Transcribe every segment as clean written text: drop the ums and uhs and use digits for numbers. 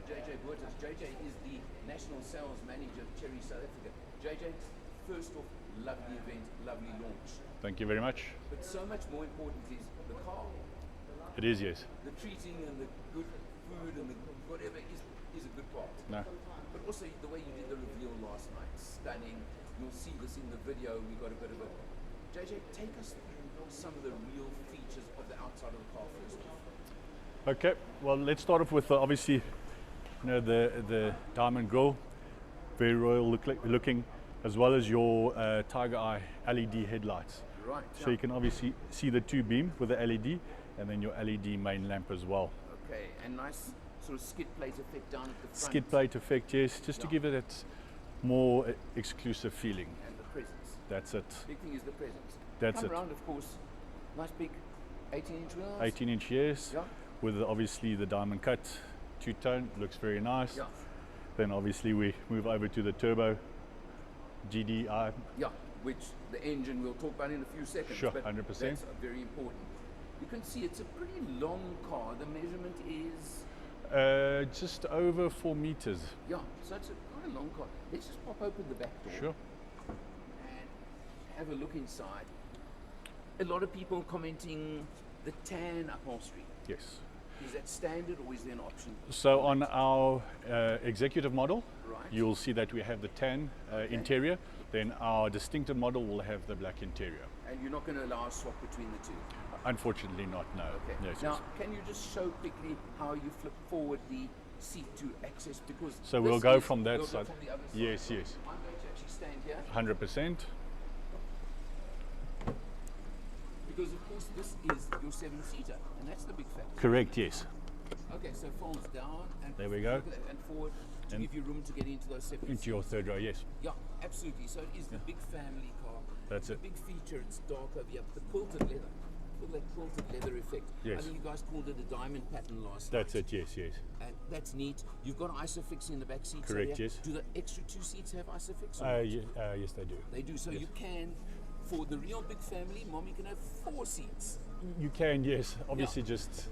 JJ Buertas. JJ is the National Sales Manager of Chery South Africa. JJ, first off, lovely event, lovely launch. Thank you very much. But so much more important is the car. It is, yes. The treating and the good food and the whatever is a good part. No. But also the way you did the reveal last night, stunning. You'll see this in the video. We got a bit of it. JJ, take us through some of the real features of the outside of the car first. Okay, well, let's start off with obviously, the diamond grille, very royal looking, as well as your Tiggo8 LED headlights. Right. So you can obviously see the two beam with the LED, and then your LED main lamp as well. Okay, and nice sort of skid plate effect down at the front. Skid plate effect, yes, just to give it that more exclusive feeling. And the presence. That's it. Big thing is the presence. That's Come it. around, of course, nice big 18-inch wheels. 18-inch, yes, Yeah. with obviously the diamond cut, two-tone, looks very nice. Yeah. Then obviously we move over to the turbo GDI. Yeah, which the engine we'll talk about in a few seconds. Sure, but 100%. That's very important. You can see it's a pretty long car. The measurement is Just over 4 meters. yeah, so it's quite a long car. Let's just pop open the back door. Sure. And have a look inside. A lot of people commenting the tan upholstery. Yes. Is that standard or is there an option? So on our executive model, Right. you'll see that we have the tan interior. Then our distinctive model will have the black interior. And you're not going to allow a swap between the two? Unfortunately not, no. Okay. Yes, Now, yes. can you just show quickly how you flip forward the seat to access? Because So this we'll go is- from that we'll go side. from the other side. Yes, So yes. I'm going to actually stand here 100%. because, of course, this is your 7-seater, and that's the big factor. Correct, yes. Okay, so folds down and There we go. look at that, and forward to And give you room to get into those 7 Into your third row, yes. Yeah, absolutely. So it is the big family car. That's the it. big feature. It's dark over here. The quilted leather. Look at that quilted leather effect. Yes. I think you guys called it a diamond pattern last That's night. it, yes, yes. And that's neat. You've got ISOFIX in the back seats. Correct, over here. yes. Do the extra 2 seats have ISOFIX? or not? Yes, they do. They do. So yes. you can, for the real big family, Mom, you can have 4 seats. You can, yes. Obviously just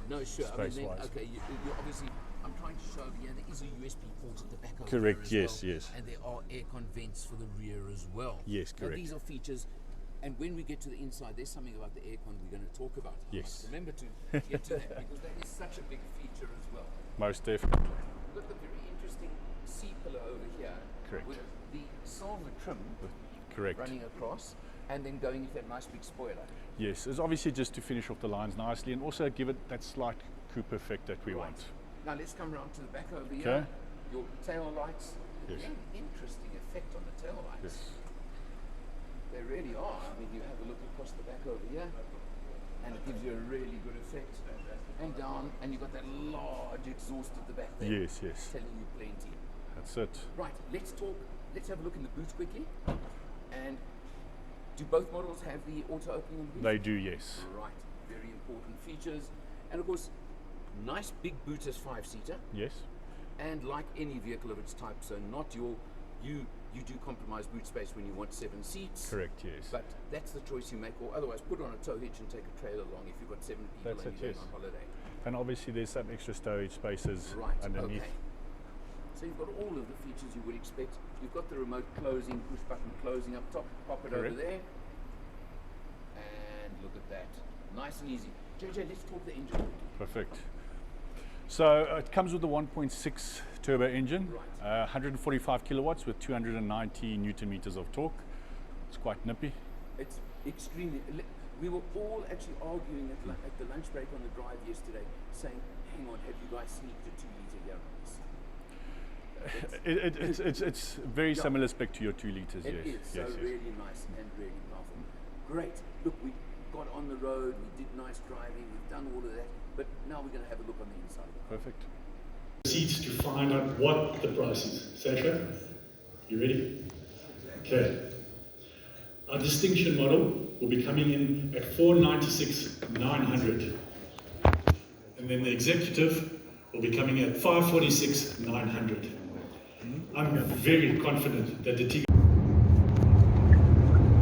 No, sure. I mean, then, Space-wise. okay, you obviously, I'm trying to show over here, there is a USB port at the back over Correct, there as yes, well, yes. And there are aircon vents for the rear as well. Yes, Now, correct. these are features, and when we get to the inside, there's something about the aircon we're going to talk about. I Yes. must remember to get to that, because that is such a big feature as well. most definitely. Look at the very interesting C-pillar over here. Correct. With the silver trim Correct. running across, and then going into that nice big spoiler. Yes, it's obviously just to finish off the lines nicely and also give it that slight coupe effect that we Right. want. Now let's come around to the back over here. Okay. Your tail lights. Yes. Very interesting effect on the tail lights. Yes. They really are. I mean, you have a look across the back over here, and it gives you a really good effect. And down, and you've got that large exhaust at the back there. Yes, yes. Telling you plenty. That's it. Right, let's have a look in the boot quickly. And do both models have the auto opening on the boot? They do, yes. Right, very important features. And of course, nice big boot as 5-seater. Yes. And like any vehicle of its type, so not you do compromise boot space when you want 7 seats. Correct, yes. But that's the choice you make, or otherwise put on a tow hitch and take a trailer along if you've got 7 people That's and it, you're yes. going on holiday. And obviously there's some extra storage spaces Right, underneath. okay. So you've got all of the features you would expect. You've got the remote closing, push button closing up top, pop it over Correct. there. And look at that. Nice and easy. JJ, let's talk the engine. Perfect. So it comes with the 1.6 turbo engine, Right. 145 kilowatts with 290 Newton meters of torque. It's quite nippy. It's extremely. We were all actually arguing at the lunch break on the drive yesterday, saying, "Hang on, have you guys sneaked a 2-liter here on this?" It's very Yeah. similar spec to your 2 liters. It yes. is Yes. so Yes. really nice and really powerful. Great. Look, we got on the road. We did nice driving. We've done all of that. But now we're going to have a look on the inside. Perfect. Seats to find out what the price is. Sasha, you ready? Okay. Our distinction model will be coming in at 496,900, and then the executive will be coming at 546,900. I'm very confident that the Tiggo.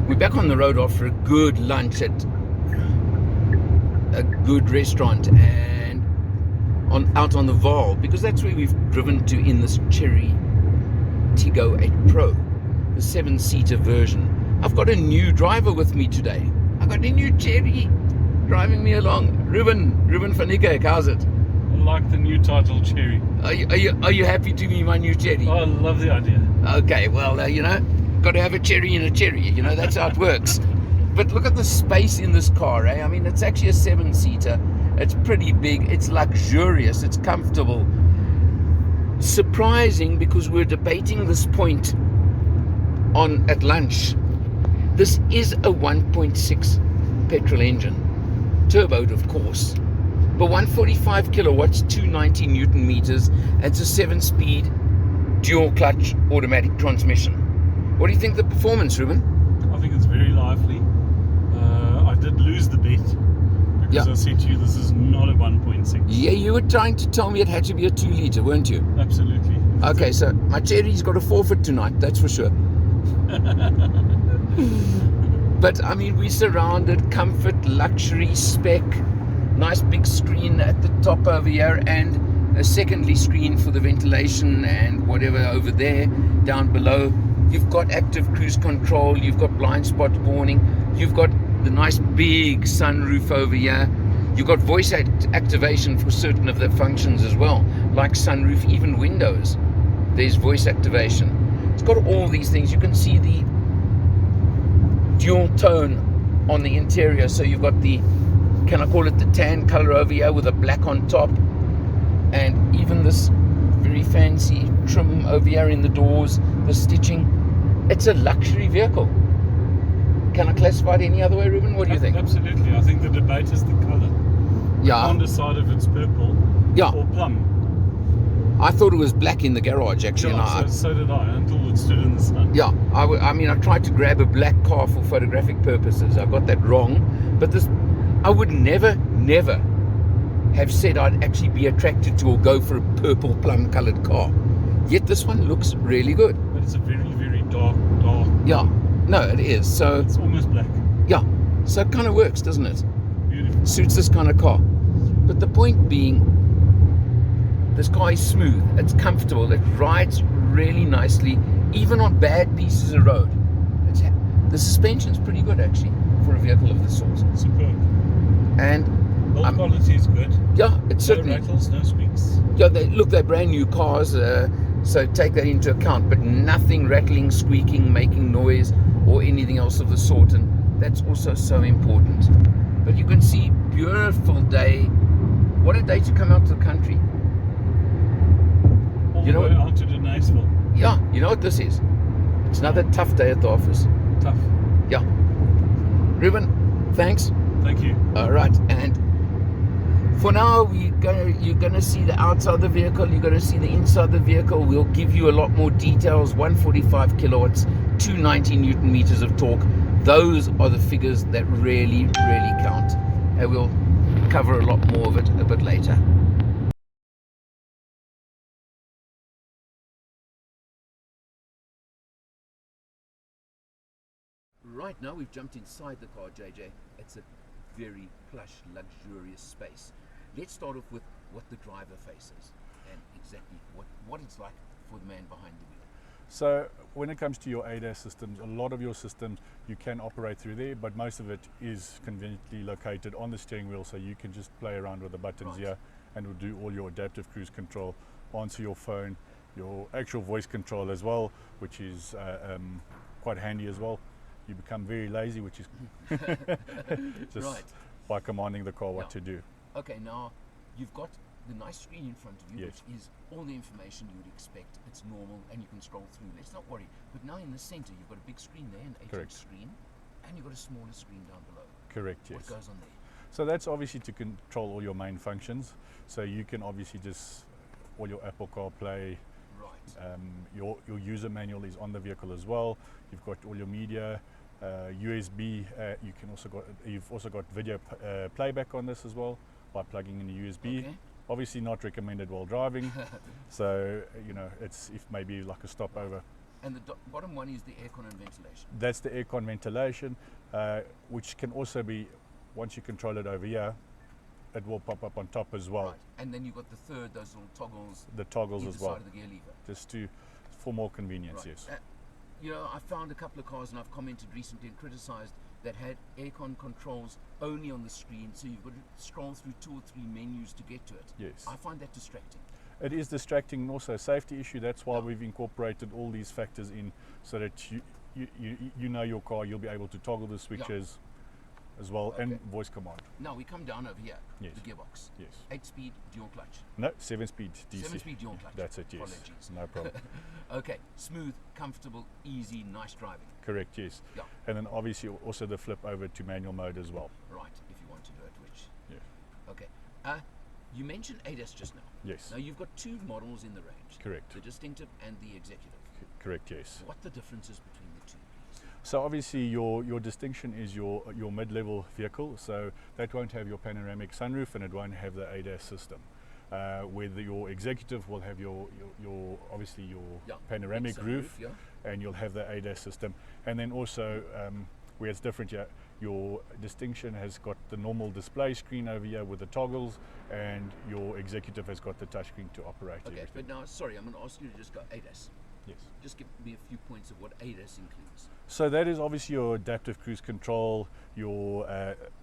We're back on the road after a good lunch at a good restaurant, and out on the Vaal, because that's where we've driven to in this Chery Tiggo8 Pro, the 7-seater version. I've got a new driver with me today. I've got a new Chery driving me along. Ruben van Niekerk, how's it? I like the new title, Chery. Are you happy to be my new Chery? Oh, I love the idea. Okay, well, you know, got to have a cherry in a Chery, you know, that's how it works. But look at the space in this car, eh? I mean, it's actually a 7-seater. It's pretty big, it's luxurious, it's comfortable. Surprising, because we're debating this point at lunch. This is a 1.6 petrol engine, turboed of course, but 145 kilowatts, 290 Newton meters, and it's a 7-speed dual clutch automatic transmission. What do you think of the performance, Ruben? I think it's very lively. I did lose the bet because I said to you this is not a 1.6. Yeah, you were trying to tell me it had to be a 2-liter, weren't you? Absolutely. Okay, so my Chery's got a forfeit tonight, that's for sure. But I mean, we surrounded, comfort, luxury, spec, nice big screen at the top over here, and a secondary screen for the ventilation and whatever over there down below. You've got active cruise control, you've got blind spot warning, you've got the nice big sunroof over here, you've got voice activation for certain of the functions as well, like sunroof, even windows, there's voice activation. It's got all these things. You can see the dual tone on the interior, so you've got the, can I call it the tan color over here with a black on top, and even this very fancy trim over here in the doors, the stitching. It's a luxury vehicle. Can I classify it any other way, Ruben? What do you think? Absolutely. I think the debate is the color. Yeah. I can't decide if it's purple or plum. I thought it was black in the garage, actually. Yeah, so did I, until it stood in the sun. Yeah, I mean, I tried to grab a black car for photographic purposes. I got that wrong. But this, I would never have said I'd actually be attracted to or go for a purple plum colored car. Yet this one looks really good. But it's a very, very dark. Yeah, no, it is. So it's almost black. Yeah, so it kind of works, doesn't it? Beautiful. Suits this kind of car. But the point being, this car is smooth, it's comfortable, it rides really nicely, even on bad pieces of road. The suspension's pretty good, actually, for a vehicle of this sort. Superb. And build quality is good. Yeah, it's certainly. No rattles, no squeaks. Yeah, they're brand new cars, so take that into account. But nothing rattling, squeaking, making noise, or anything else of the sort. And that's also so important. But you can see, beautiful day. What a day to come out to the country. All the way out to the Niceville. Yeah, you know what this is? It's another tough day at the office. Tough. Yeah. Ruben, thanks. Thank you. All right, and for now, you're gonna see the outside of the vehicle, you're gonna see the inside of the vehicle. We'll give you a lot more details. 145 kilowatts, 290 Newton meters of torque. Those are the figures that really, really count. And we'll cover a lot more of it a bit later. Right now we've jumped inside the car, JJ. It's a very plush, luxurious space. Let's start off with what the driver faces and exactly what it's like for the man behind the wheel. So when it comes to your ADAS systems, a lot of your systems you can operate through there, but most of it is conveniently located on the steering wheel, so you can just play around with the buttons here and will do all your adaptive cruise control onto your phone, your actual voice control as well, which is quite handy as well. You become very lazy, which is just by commanding the car what to do. Okay, now you've got the nice screen in front of you, Yes. which is all the information you would expect. It's normal and you can scroll through. Let's not worry. But now in the center, you've got a big screen there, an 8-inch screen, and you've got a smaller screen down below. Correct, yes. What goes on there? So that's obviously to control all your main functions. So you can obviously just, all your Apple CarPlay, your user manual is on the vehicle as well. You've got all your media, USB. You've also got video playback on this as well by plugging in the USB. Okay. Obviously not recommended while driving. So you know, it's if maybe like a stopover. And the bottom one is the aircon and ventilation. That's the aircon ventilation, which can also be, once you control it over here, it will pop up on top as well. Right. And then you've got the third, those little toggles. The toggles either as well, side of the gear lever. just for more convenience. Right. Yes. You know, I found a couple of cars, and I've commented recently and criticised, that had aircon controls only on the screen, so you've got to scroll through 2 or 3 menus to get to it. Yes. I find that distracting. It is distracting, and also a safety issue. That's why we've incorporated all these factors in, so that you know your car, you'll be able to toggle the switches as well, and voice command. Now we come down over here, Yes. the gearbox. Yes. 8-speed dual clutch. No, 7-speed DC. 7-speed dual clutch. That's it, yes. Apologies. No problem. Okay, smooth, comfortable, easy, nice driving. Correct, yes. Yeah. And then obviously also the flip over to manual mode as well. Right, if you want to do it, which... Yeah. Okay. You mentioned ADAS just now. Yes. Now you've got 2 models in the range. Correct. The distinctive and the executive. Correct, yes. What the differences between the two? So obviously your distinction is your mid-level vehicle, so that won't have your panoramic sunroof and it won't have the ADAS system. Where your executive will have your obviously your panoramic sunroof, roof, yeah. and you'll have the ADAS system. And then also where it's different here, your distinction has got the normal display screen over here with the toggles, and your executive has got the touchscreen to operate Okay, everything. but now, sorry, I'm going to ask you to just go ADAS. Yes. Just give me a few points of what ADAS includes. So that is obviously your adaptive cruise control, your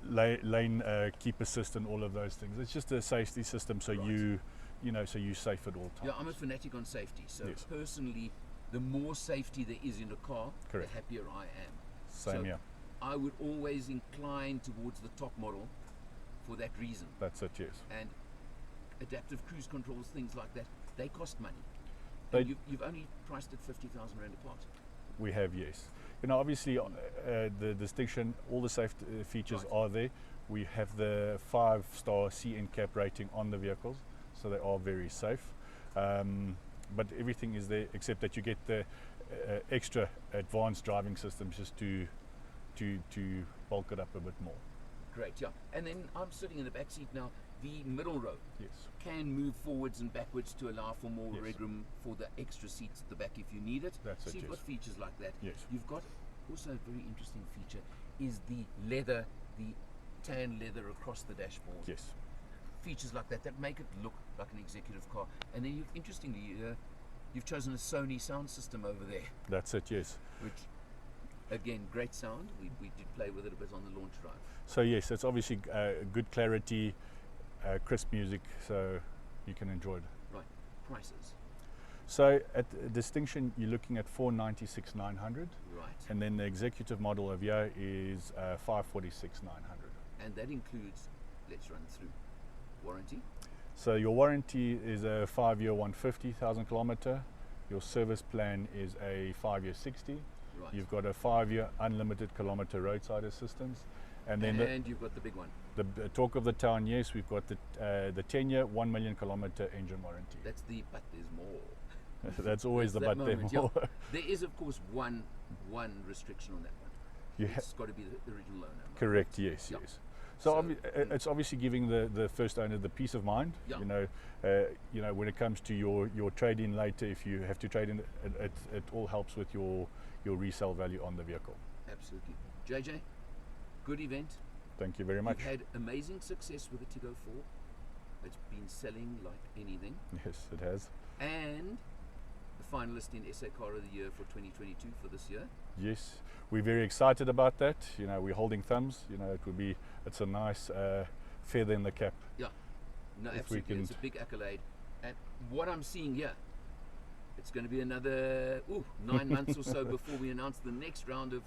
lane keep assist, and all of those things. It's just a safety system, so Right. so you're safe at all times. Yeah, I'm a fanatic on safety. So Yes. personally, the more safety there is in a car, Correct. the happier I am. Same So here. I would always incline towards the top model for that reason. That's it. Yes. And adaptive cruise controls, things like that, they cost money. They- And you've only priced it 50,000 Rand apart. We have, yes. Obviously the distinction, all the safety features Right. are there. We have the 5-star C NCAP rating on the vehicles, so they are very safe. But everything is there except that you get the extra advanced driving systems just to bulk it up a bit more. Great, yeah. And then I'm sitting in the back seat now. The middle row Yes. can move forwards and backwards to allow for more Yes. legroom for the extra seats at the back if you need it. That's so it, you've yes. got features like that. Yes. You've got also a very interesting feature is the leather, the tan leather across the dashboard. Yes. Features like that make it look like an executive car. And then interestingly, you've chosen a Sony sound system over there, That's it, yes. which again, great sound. We did play with it a bit on the launch drive. So yes, it's obviously good clarity, crisp music, so you can enjoy it. Right, prices. So at Distinction, you're looking at 496,900, Right. and then the executive model of here is 546,900. And that includes, let's run through, warranty. So your warranty is a 5-year 150,000 kilometer. Your service plan is a 5-year 60. Right. You've got a 5-year unlimited kilometer roadside assistance, and then and you've got the big one. the talk of the town. Yes, we've got the 10-year 1 million kilometer engine warranty. That's the, but there's more. That's always the That but there moment, more. yeah. There is, of course, one restriction on that one. You ha- It's got to be the original owner. Correct. Yes. Yeah. Yes. So, So, it's obviously giving the first owner the peace of mind. Yeah. When it comes to your trade in later, if you have to trade in, it all helps with your resale value on the vehicle. Absolutely. JJ, good event. Thank you very much. You've had amazing success with the Tiggo4. It's been selling like anything. Yes, it has. And the finalist in SA Car of the Year for 2022 for this year. Yes, we're very excited about that. We're holding thumbs. It's a nice feather in the cap. Yeah, no, If we absolutely. can- It's a big accolade. And what I'm seeing here, it's going to be another 9 months or so before we announce the next round of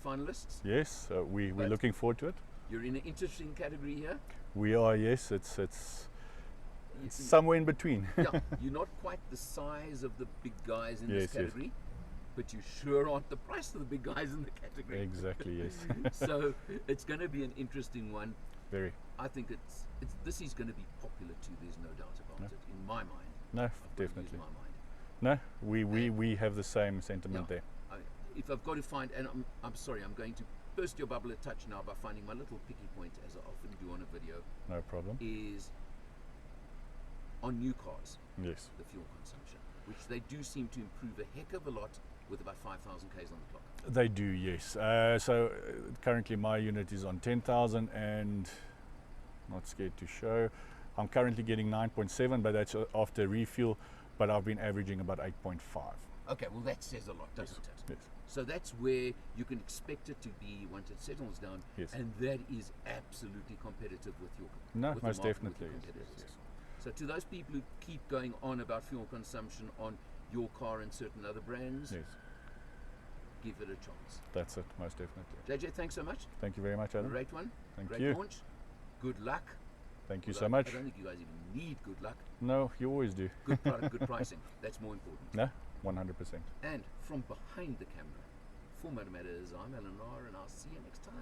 finalists. Yes, we're But- looking forward to it. You're in an interesting category here. We are. Yes, it's You- somewhere in between. yeah, you're not quite the size of the big guys in Yes, this yes. category, but you sure aren't the price of the big guys in the category. Exactly. Yes. So it's going to be an interesting one. Very. I think this is going to be popular too. There's no doubt about No. it in my mind. No, I've got to use definitely. my mind. No, we have the same sentiment Yeah. there. If I've got to find, and I'm sorry, I'm going to burst your bubble a touch now by finding my little picky point, as I often do on a video, No problem. is on new cars, Yes. the fuel consumption, which they do seem to improve a heck of a lot with about 5,000 k's on the clock. They do. Yes. So currently my unit is on 10,000, and not scared to show. I'm currently getting 9.7, but that's after refuel, but I've been averaging about 8.5. Okay, well that says a lot, doesn't it? Yes. So that's where you can expect it to be once it settles down, Yes. and that is absolutely competitive with your No, with most the market, with definitely your is, competitors. yes. So to those people who keep going on about fuel consumption on your car and certain other brands, Yes, give it a chance. that's it, most definitely. JJ, thanks so much. Thank you very much, Adam. Great one. Thank Great you. launch. Good luck. Thank you Although so much. I don't think you guys even need good luck. No, you always do. Good product, good pricing. That's more important. No, 100%. And from behind the camera, for Motor Matters, I'm Alan Rahr, and I'll see you next time.